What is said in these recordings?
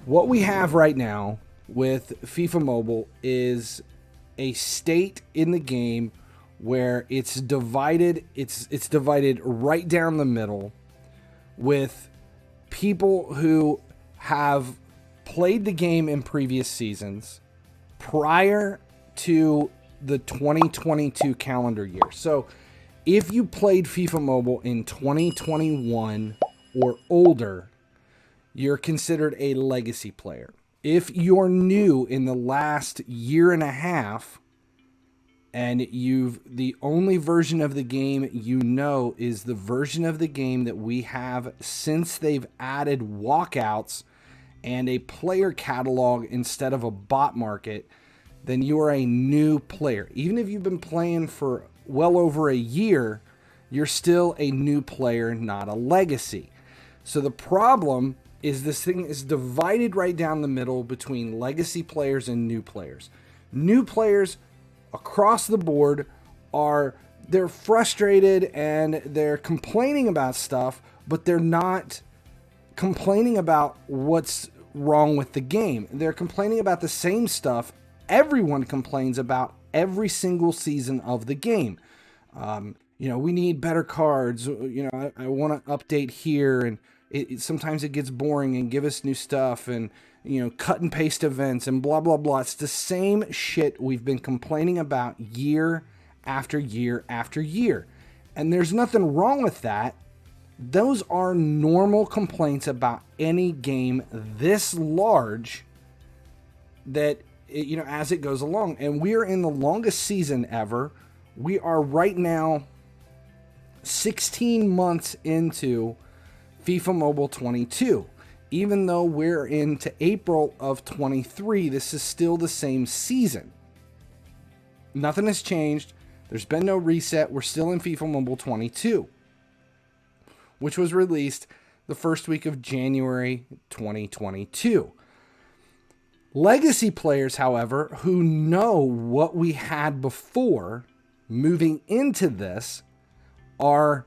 What we have right now with FIFA Mobile is a state in the game where it's divided. It's divided right down the middle with people who have played the game in previous seasons prior to the 2022 calendar year. So if you played FIFA Mobile in 2021 or older, you're considered a legacy player. If you're new in the last year and a half and the only version of the game you know is the version of the game that we have since they've added walkouts and a player catalog instead of a bot market, then you are a new player. Even if you've been playing for well over a year, you're still a new player, not a legacy. So the problem is this thing is divided right down the middle between legacy players and new players. New players across the board they're frustrated and they're complaining about stuff, but they're not complaining about what's wrong with the game. They're complaining about the same stuff everyone complains about every single season of the game. We need better cards. I want to update here, and sometimes it gets boring, and give us new stuff, and cut and paste events and blah blah blah. It's the same shit we've been complaining about year after year after year, and there's nothing wrong with that. Those are normal complaints about any game this large that as it goes along. And we're in the longest season ever. We are right now 16 months into FIFA Mobile 22. Even though we're into April of 23, this is still the same season. Nothing has changed. There's been no reset. We're still in FIFA Mobile 22, which was released the first week of January 2022. Legacy players, however, who know what we had before moving into this are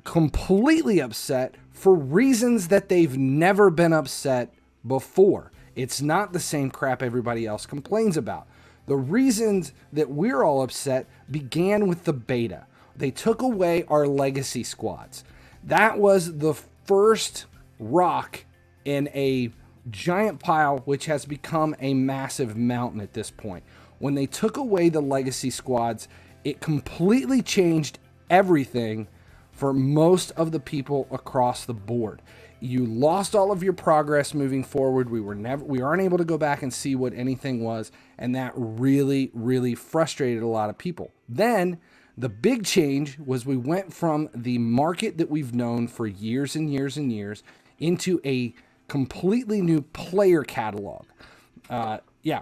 completely upset for reasons that they've never been upset before. It's not the same crap everybody else complains about. The reasons that we're all upset began with the beta. They took away our legacy squads. That was the first rock in a giant pile, which has become a massive mountain at this point. When they took away the legacy squads, it completely changed everything for most of the people across the board. You lost all of your progress moving forward. We aren't able to go back and see what anything was, and that really, really frustrated a lot of people. Then the big change was we went from the market that we've known for years and years and years into a completely new player catalog.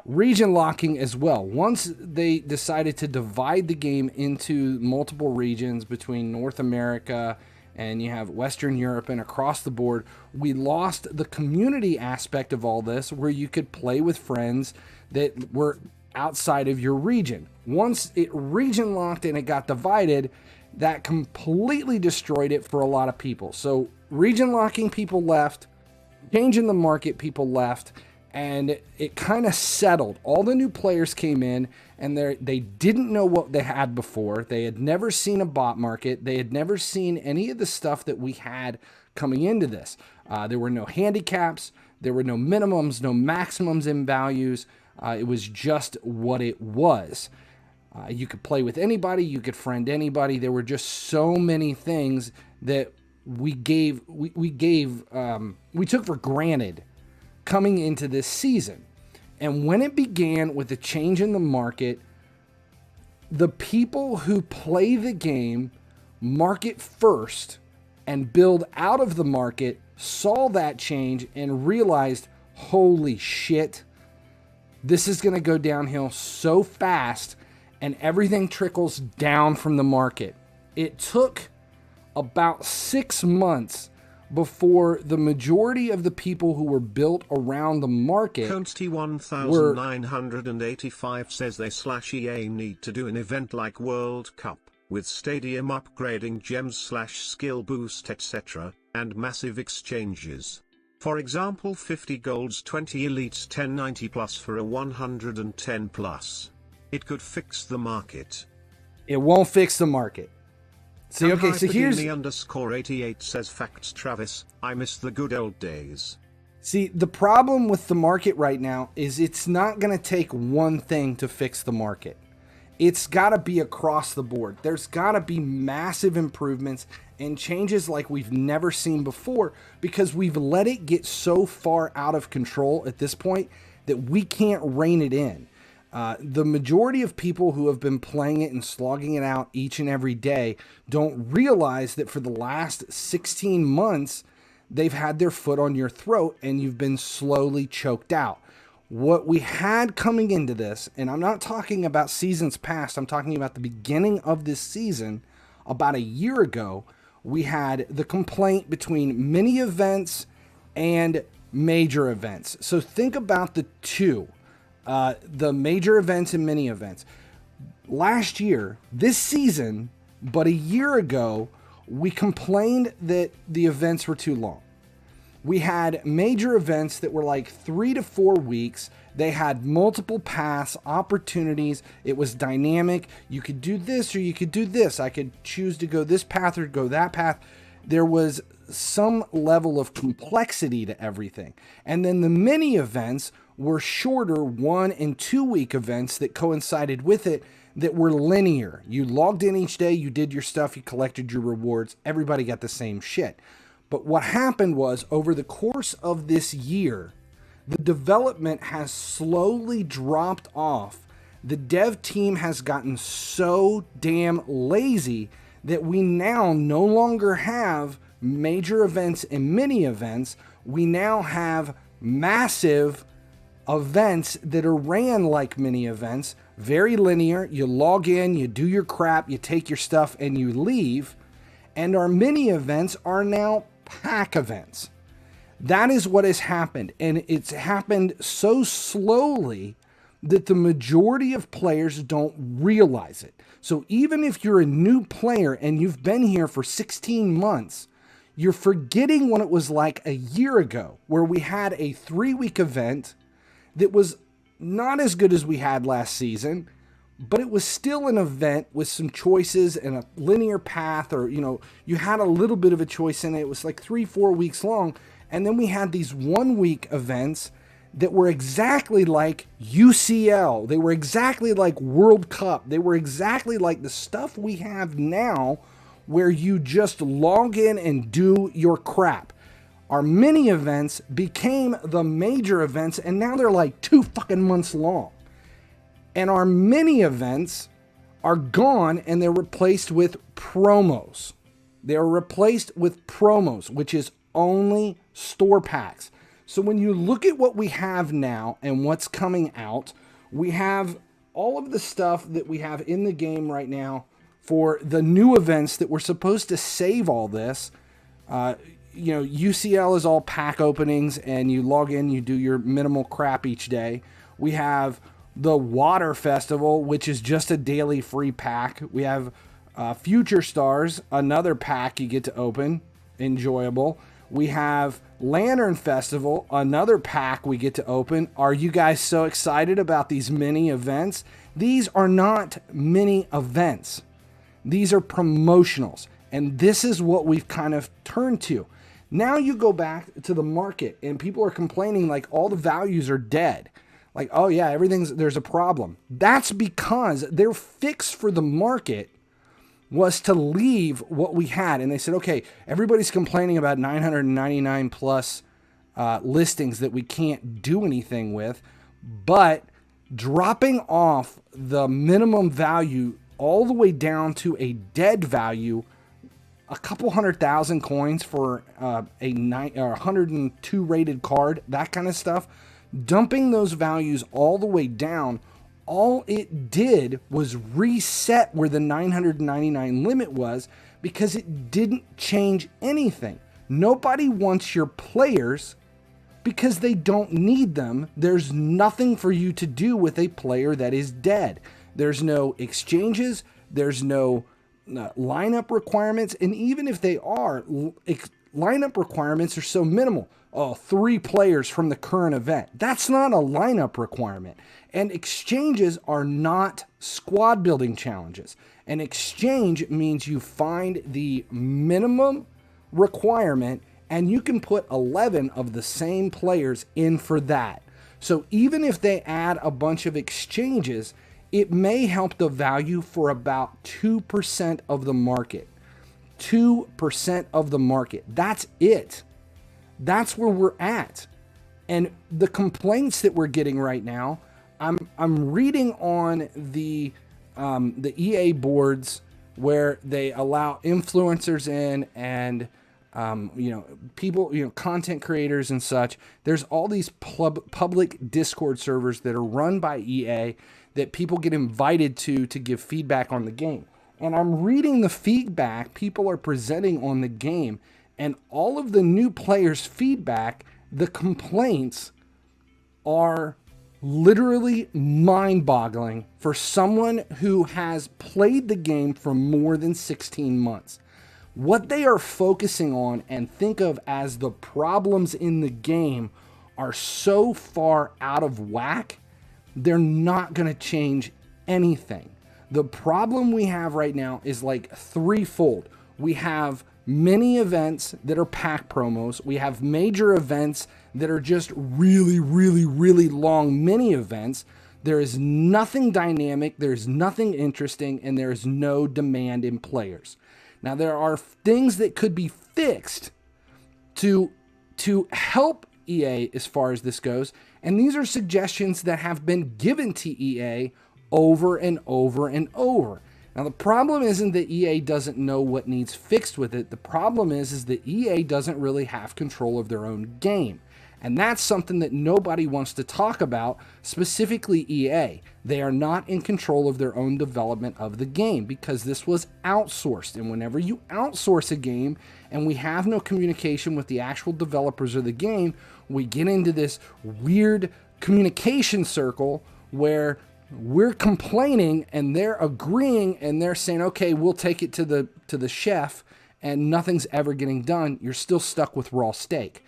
Region locking as well. Once they decided to divide the game into multiple regions between North America and you have Western Europe and across the board, we lost the community aspect of all this where you could play with friends that were outside of your region. Once it region locked and it got divided, that completely destroyed it for a lot of people. So region locking, people left. Changing the market, people left, and it kind of settled. All the new players came in, and they didn't know what they had before. They had never seen a bot market. They had never seen any of the stuff that we had coming into this. There were no handicaps. There were no minimums, no maximums in values. It was just what it was. You could play with anybody. You could friend anybody. There were just so many things that we took for granted coming into this season. And when it began with the change in the market, the people who play the game market first and build out of the market saw that change and realized, holy shit, this is going to go downhill so fast, and everything trickles down from the market. It took about 6 months before the majority of the people who were built around the market Consti 1985 says they /EA need to do an event like World Cup, with stadium upgrading gems /skill boost etc., and massive exchanges. For example 50 golds 20 elites 1090 plus for a 110 plus. It could fix the market. It won't fix the market. See, And okay, so here's... _88 says facts Travis, I miss the good old days. See, the problem with the market right now is it's not going to take one thing to fix the market. It's got to be across the board. There's got to be massive improvements and changes like we've never seen before, because we've let it get so far out of control at this point that we can't rein it in. The majority of people who have been playing it and slogging it out each and every day don't realize that for the last 16 months, they've had their foot on your throat and you've been slowly choked out. What we had coming into this, and I'm not talking about seasons past, I'm talking about the beginning of this season, about a year ago, we had the complaint between mini events and major events. So think about the two, the major events and mini events. Last year, this season, but a year ago, we complained that the events were too long. We had major events that were like 3 to 4 weeks. They had multiple paths, opportunities. It was dynamic. You could do this or you could do this. I could choose to go this path or go that path. There was some level of complexity to everything. And then the mini events were shorter 1 and 2 week events that coincided with it that were linear. You logged in each day, you did your stuff, you collected your rewards. Everybody got the same shit. But what happened was, over the course of this year, the development has slowly dropped off. The dev team has gotten so damn lazy that we now no longer have major events and mini events. We now have massive events that are ran like mini events, very linear. You log in, you do your crap, you take your stuff, and you leave. And our mini events are now pack events. That is what has happened, and it's happened so slowly that the majority of players don't realize it. So even if you're a new player and you've been here for 16 months, you're forgetting what it was like a year ago, where we had a 3-week event that was not as good as we had last season, but it was still an event with some choices and a linear path, or, you know, you had a little bit of a choice in it. It was like 3-4 weeks long. And then we had these 1-week events that were exactly like UCL. They were exactly like World Cup. They were exactly like the stuff we have now, where you just log in and do your crap. Our mini events became the major events, and now they're like 2 fucking months long. And our mini events are gone, and they're replaced with promos. They're replaced with promos, which is only store packs. So when you look at what we have now and what's coming out, we have all of the stuff that we have in the game right now for the new events that we're supposed to save all this. You know, UCL is all pack openings, and you log in, you do your minimal crap each day. We have the Water Festival, which is just a daily free pack. We have Future Stars, another pack you get to open, enjoyable. We have Lantern Festival, another pack we get to open. Are you guys so excited about these mini events? These are not mini events. These are promotionals. And this is what we've kind of turned to. Now you go back to the market and people are complaining like all the values are dead. Like, oh yeah, there's a problem. That's because their fix for the market was to leave what we had. And they said, okay, everybody's complaining about 999 plus listings that we can't do anything with, but dropping off the minimum value all the way down to a dead value, a couple 100,000 coins for a 102 rated card, that kind of stuff, dumping those values all the way down, all it did was reset where the 999 limit was, because it didn't change anything. Nobody wants your players because they don't need them. There's nothing for you to do with a player that is dead. There's no exchanges. There's no lineup requirements. And even if they are, lineup requirements are so minimal. Oh, 3 players from the current event. That's not a lineup requirement. And exchanges are not squad building challenges. An exchange means you find the minimum requirement and you can put 11 of the same players in for that. So even if they add a bunch of exchanges, it may help the value for about 2% of the market. 2% of the market. That's it. That's where we're at. And the complaints that we're getting right now, I'm reading on the EA boards where they allow influencers in and people, content creators and such. There's all these public Discord servers that are run by EA that people get invited to give feedback on the game. And I'm reading the feedback people are presenting on the game, and all of the new players' feedback, the complaints are literally mind-boggling for someone who has played the game for more than 16 months. What they are focusing on and think of as the problems in the game are so far out of whack, they're not going to change anything. The problem we have right now is like threefold. We have mini events that are pack promos. We have major events that are just really, really, really long mini events. There is nothing dynamic, there's nothing interesting, and there is no demand in players. Now, there are things that could be fixed to help EA as far as this goes, and these are suggestions that have been given to EA over and over and over. Now, the problem isn't that EA doesn't know what needs fixed with it. The problem is that EA doesn't really have control of their own game. And that's something that nobody wants to talk about, specifically EA. They are not in control of their own development of the game because this was outsourced. And whenever you outsource a game and we have no communication with the actual developers of the game, we get into this weird communication circle where we're complaining and they're agreeing and they're saying, okay, we'll take it to the chef, and nothing's ever getting done. You're still stuck with raw steak.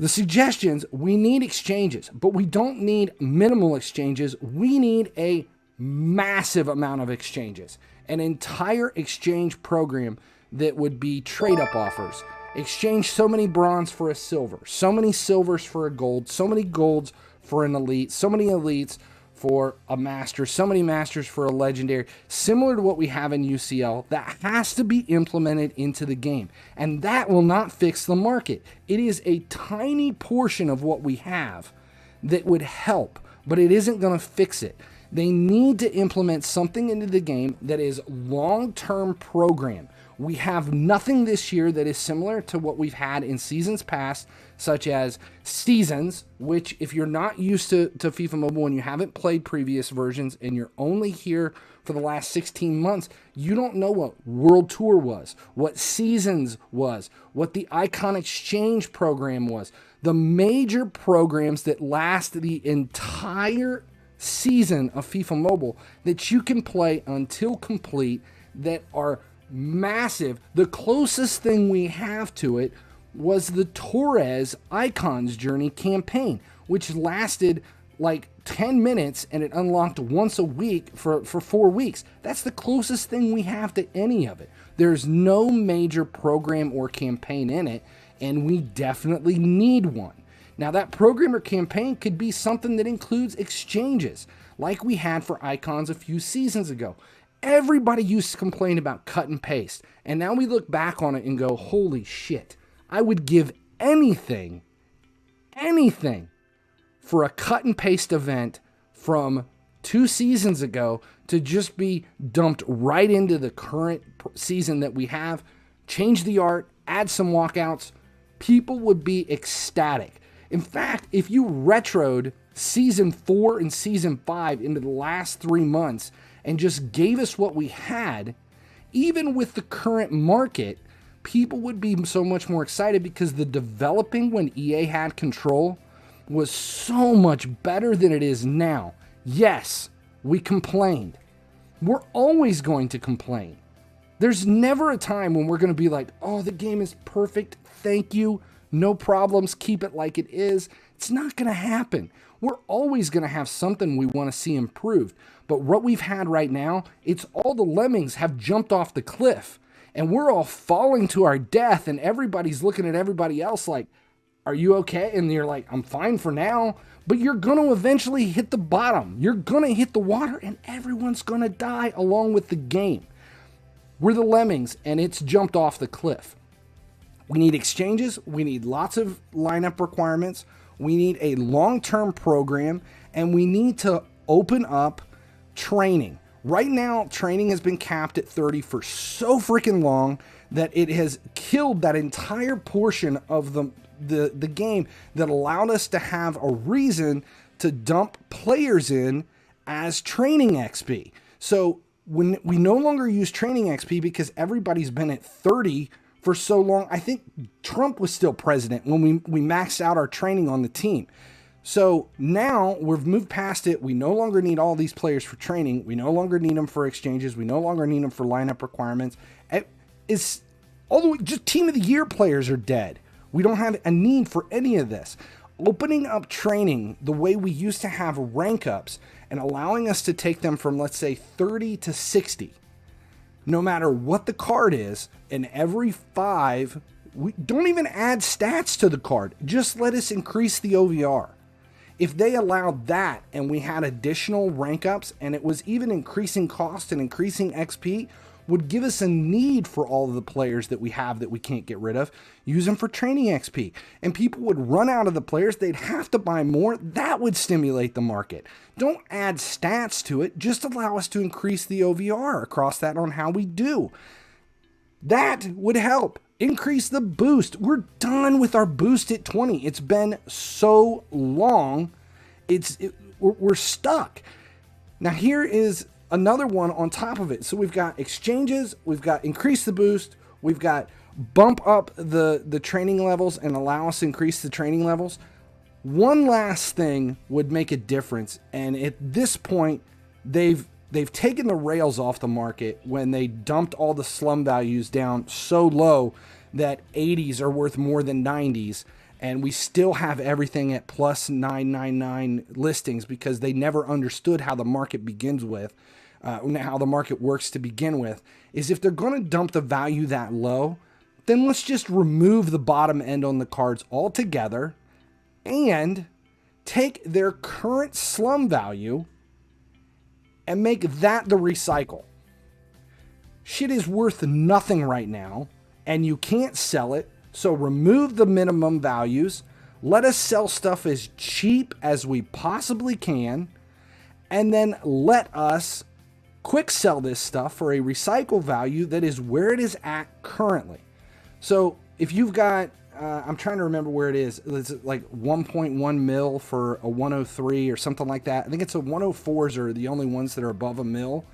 The suggestions, we need exchanges, but we don't need minimal exchanges. We need a massive amount of exchanges, an entire exchange program that would be trade-up offers. Exchange so many bronze for a silver, so many silvers for a gold, so many golds for an elite, so many elites for a master, so many masters for a legendary, similar to what we have in UCL. That has to be implemented into the game, and that will not fix the market. It is a tiny portion of what we have that would help, but it isn't going to fix it. They need to implement something into the game that is long-term program. We have nothing this year that is similar to what we've had in seasons past, such as seasons, which if you're not used to FIFA Mobile and you haven't played previous versions and you're only here for the last 16 months, you don't know what World Tour was, what seasons was, what the Icon Exchange program was. The major programs that last the entire season of FIFA Mobile that you can play until complete, that are massive. The closest thing we have to it was the Torres Icons Journey campaign, which lasted like 10 minutes and it unlocked once a week for 4 weeks. That's the closest thing we have to any of it. There's no major program or campaign in it, and we definitely need one. Now, that program or campaign could be something that includes exchanges, like we had for Icons a few seasons ago. Everybody used to complain about cut and paste, and now we look back on it and go, holy shit, I would give anything for a cut and paste event from 2 seasons ago to just be dumped right into the current season that we have, change the art, add some walkouts. People would be ecstatic. In fact, if you retroed Season 4 and Season 5 into the last 3 months and just gave us what we had, even with the current market, people would be so much more excited because the developing when EA had control was so much better than it is now. Yes, we complained. We're always going to complain. There's never a time when we're going to be like, oh, the game is perfect. Thank you. No problems. Keep it like it is. It's not going to happen. We're always going to have something we want to see improved. But what we've had right now, it's all the lemmings have jumped off the cliff and we're all falling to our death, and everybody's looking at everybody else like, are you okay? And you're like, I'm fine for now. But you're going to eventually hit the bottom. You're going to hit the water and everyone's going to die along with the game. We're the lemmings and it's jumped off the cliff. We need exchanges. We need lots of lineup requirements. We need a long-term program, and we need to open up training. Right now, training has been capped at 30 for so freaking long that it has killed that entire portion of the game that allowed us to have a reason to dump players in as training XP. So when we no longer use training XP because everybody's been at 30 for so long. I think Trump was still president when we maxed out our training on the team. So now we've moved past it. We no longer need all these players for training. We no longer need them for exchanges. We no longer need them for lineup requirements. It's all the way, just team of the year players are dead. We don't have a need for any of this. Opening up training the way we used to have rank ups and allowing us to take them from, let's say, 30 to 60. No matter what the card is, and every 5, we don't even add stats to the card. Just let us increase the OVR. If they allowed that and we had additional rank ups and it was even increasing cost and increasing XP, would give us a need for all of the players that we have that we can't get rid of, use them for training XP. And people would run out of the players, they'd have to buy more. That would stimulate the market. Don't add stats to it, just allow us to increase the OVR across that on how we do. That would help. Increase the boost. We're done with our boost at 20. It's been so long. We're stuck. Now here is another one on top of it. So we've got exchanges, we've got increase the boost, we've got bump up the training levels and allow us to increase the training levels. One last thing would make a difference, and at this point they've taken the rails off the market when they dumped all the slum values down so low that 80s are worth more than 90s, and we still have everything at plus 999 listings because they never understood how the market begins with, how the market works to begin with, is if they're going to dump the value that low, then let's just remove the bottom end on the cards altogether and take their current slum value and make that the recycle. Shit is worth nothing right now, and you can't sell it, so remove the minimum values. Let us sell stuff as cheap as we possibly can, and then let us quick sell this stuff for a recycle value that is where it is at currently. So if you've got, I'm trying to remember where it is. It's like 1.1 mil for a 103 or something like that. I think it's a 104s are the only ones that are above a mil.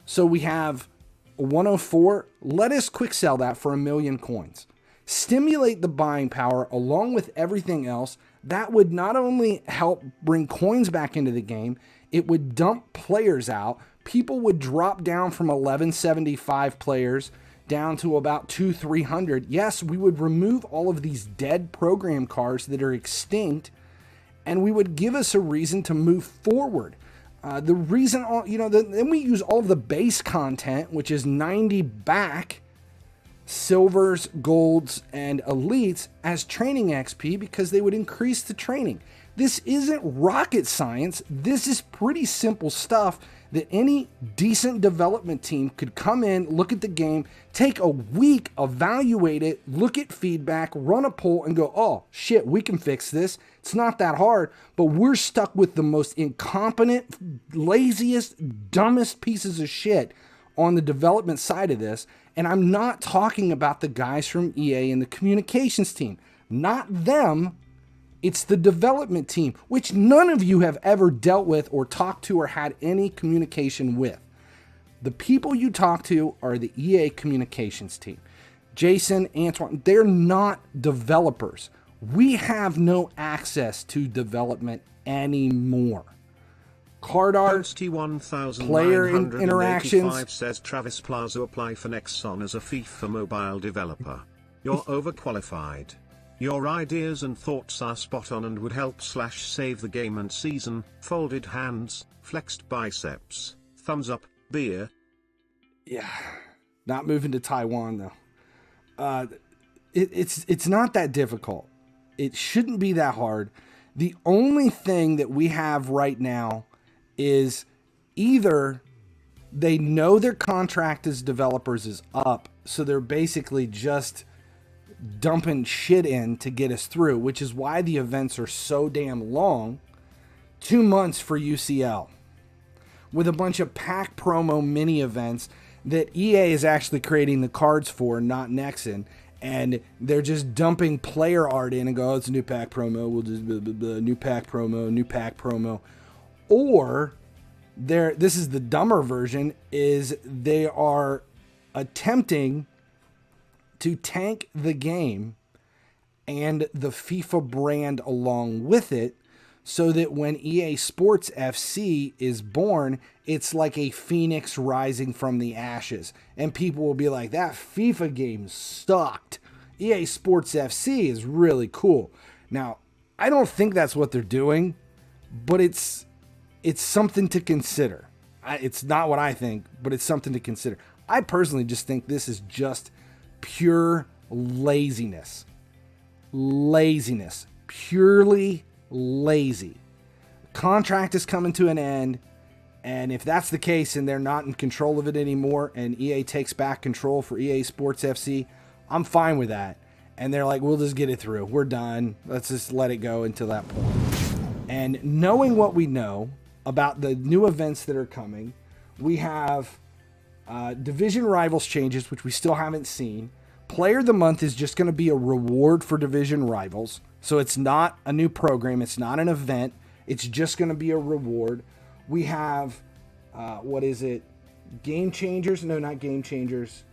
So we have a 104. Let us quick sell that for 1 million coins. Stimulate the buying power along with everything else. That would not only help bring coins back into the game, it would dump players out. People would drop down from 1175 players down to about 200-300. Yes, we would remove all of these dead program cards that are extinct, and we would give us a reason to move forward. The reason, then we use all of the base content, which is 90 back, silvers, golds, and elites as training XP because they would increase the training. This isn't rocket science. This is pretty simple stuff that any decent development team could come in, look at the game, take a week, evaluate it, look at feedback, run a poll, and go, oh, shit, we can fix this. It's not that hard, but we're stuck with the most incompetent, laziest, dumbest pieces of shit on the development side of this. And I'm not talking about the guys from EA and the communications team. Not them. It's the development team, which none of you have ever dealt with or talked to or had any communication with. The people you talk to are the EA communications team. Jason, Antoine, they're not developers. We have no access to development anymore. card art, player interactions. Says Travis Plaza, apply for Nexon as a FIFA Mobile developer. You're overqualified. Your ideas and thoughts are spot on and would help / save the game and season. Folded hands, flexed biceps, thumbs up, beer. Yeah, not moving to Taiwan though. It's not that difficult. It shouldn't be that hard. The only thing that we have right now is either they know their contract as developers is up, so they're basically just dumping shit in to get us through, which is why the events are so damn long. 2 months for UCL with a bunch of pack promo mini events that EA is actually creating the cards for, not Nexon, and they're just dumping player art in and go, oh, it's a new pack promo, we'll just new pack promo. Or this is the dumber version, is they are attempting to tank the game and the FIFA brand along with it, so that when EA Sports FC is born, it's like a phoenix rising from the ashes. And people will be like, that FIFA game sucked. EA Sports FC is really cool. Now, I don't think that's what they're doing, but it's something to consider. It's not what I think, but it's something to consider. I personally just think this is just pure laziness. Purely lazy. Contract is coming to an end, and if that's the case and they're not in control of it anymore and EA takes back control for EA Sports FC, I'm fine with that. And they're like, we'll just get it through. We're done. Let's just let it go until that point. And knowing what we know about the new events that are coming, we have Division Rivals changes, which we still haven't seen. Player of the Month is just going to be a reward for Division Rivals. So it's not a new program. It's not an event. It's just going to be a reward. We have, Game Changers? No, not Game Changers.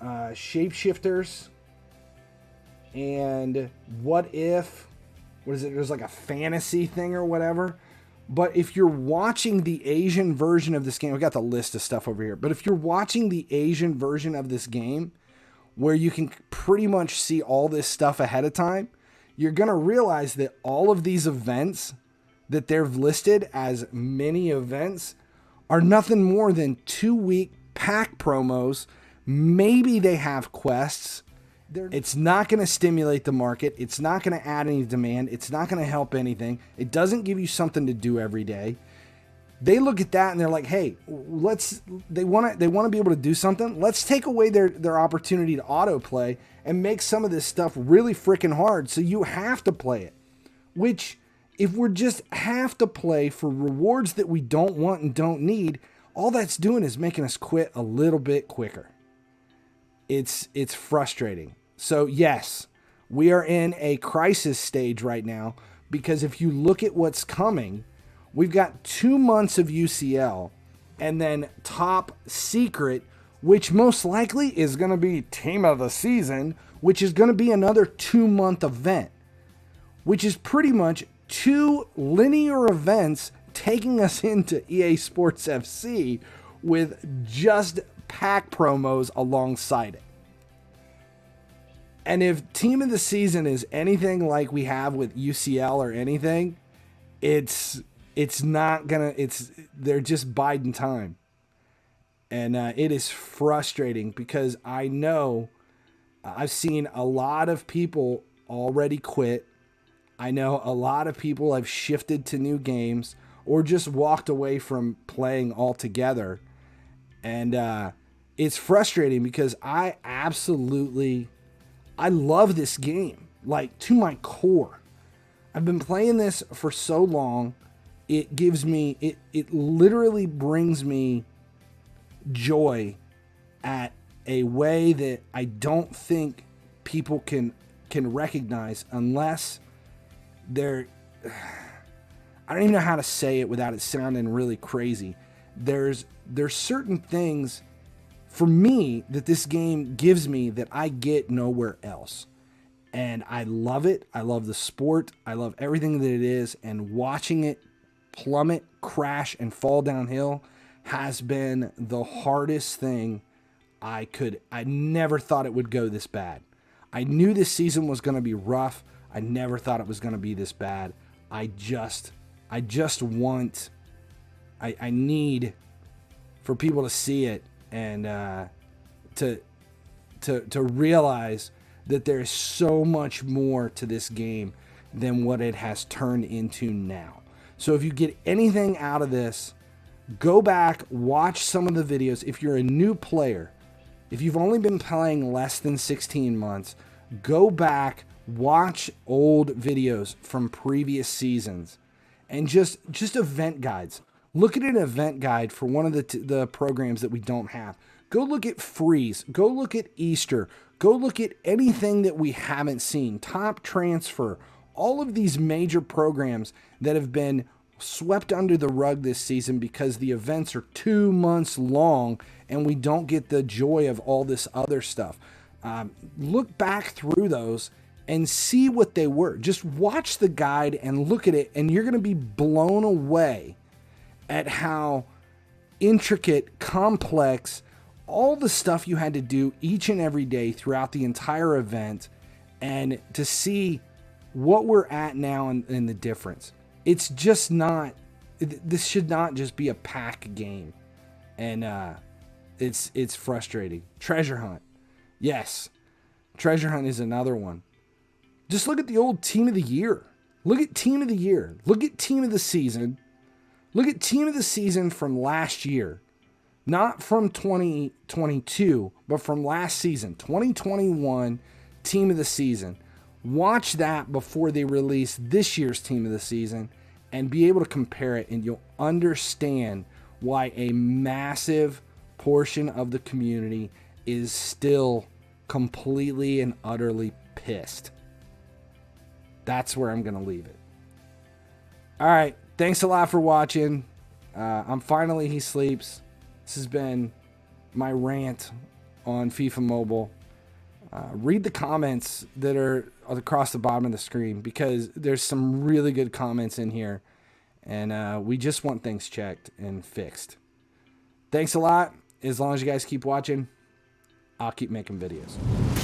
Shapeshifters. And there's like a fantasy thing or whatever. But if you're watching the Asian version of this game, I've got the list of stuff over here. But if you're watching the Asian version of this game, where you can pretty much see all this stuff ahead of time, you're going to realize that all of these events that they've listed as mini events are nothing more than 2-week pack promos. Maybe they have quests. It's not going to stimulate the market. It's not going to add any demand. It's not going to help anything. It doesn't give you something to do every day. They look at that and they're like, hey, they want to be able to do something. Let's take away their opportunity to autoplay and make some of this stuff really freaking hard, so you have to play it. Which, if we're just have to play for rewards that we don't want and don't need, all that's doing is making us quit a little bit quicker. It's frustrating. So yes, we are in a crisis stage right now, because if you look at what's coming, we've got 2 months of UCL, and then Top Secret, which most likely is going to be Team of the Season, which is going to be another 2-month event, which is pretty much 2 linear events taking us into EA Sports FC with just pack promos alongside it. And if Team of the Season is anything like we have with UCL or anything, they're just biding time. And it is frustrating, because I know I've seen a lot of people already quit. I know a lot of people have shifted to new games or just walked away from playing altogether. And it's frustrating, because I love this game, like, to my core. I've been playing this for so long. It gives me, it literally brings me joy at a way that I don't think people can recognize unless they're, I don't even know how to say it without it sounding really crazy. There's certain things for me that this game gives me that I get nowhere else. And I love it. I love the sport. I love everything that it is. And watching it plummet, crash, and fall downhill has been the hardest thing I never thought it would go this bad. I knew this season was going to be rough. I never thought it was going to be this bad. I need for people to see it and to realize that there is so much more to this game than what it has turned into now. So if you get anything out of this, go back, watch some of the videos. If you're a new player, if you've only been playing less than 16 months, go back, watch old videos from previous seasons and just event guides. Look at an event guide for one of the programs that we don't have. Go look at Freeze. Go look at Easter. Go look at anything that we haven't seen. Top Transfer. All of these major programs that have been swept under the rug this season because the events are 2 months long and we don't get the joy of all this other stuff. Look back through those and see what they were. Just watch the guide and look at it, and you're going to be blown away at how intricate, complex, all the stuff you had to do each and every day throughout the entire event, and to see what we're at now and the difference. It's just not, this should not just be a pack game. And it's frustrating. Treasure Hunt. Yes. Treasure Hunt is another one. Just look at the old Team of the Year. Look at Team of the Year. Look at Team of the Season. Look at Team of the Season from last year. Not from 2022, but from last season. 2021 Team of the Season. Watch that before they release this year's Team of the Season and be able to compare it, and you'll understand why a massive portion of the community is still completely and utterly pissed. That's where I'm going to leave it. All right. Thanks a lot for watching. I'm finally He Sleeps. This has been my rant on FIFA Mobile. Read the comments that are across the bottom of the screen, because there's some really good comments in here, and we just want things checked and fixed. Thanks a lot. As long as you guys keep watching, I'll keep making videos.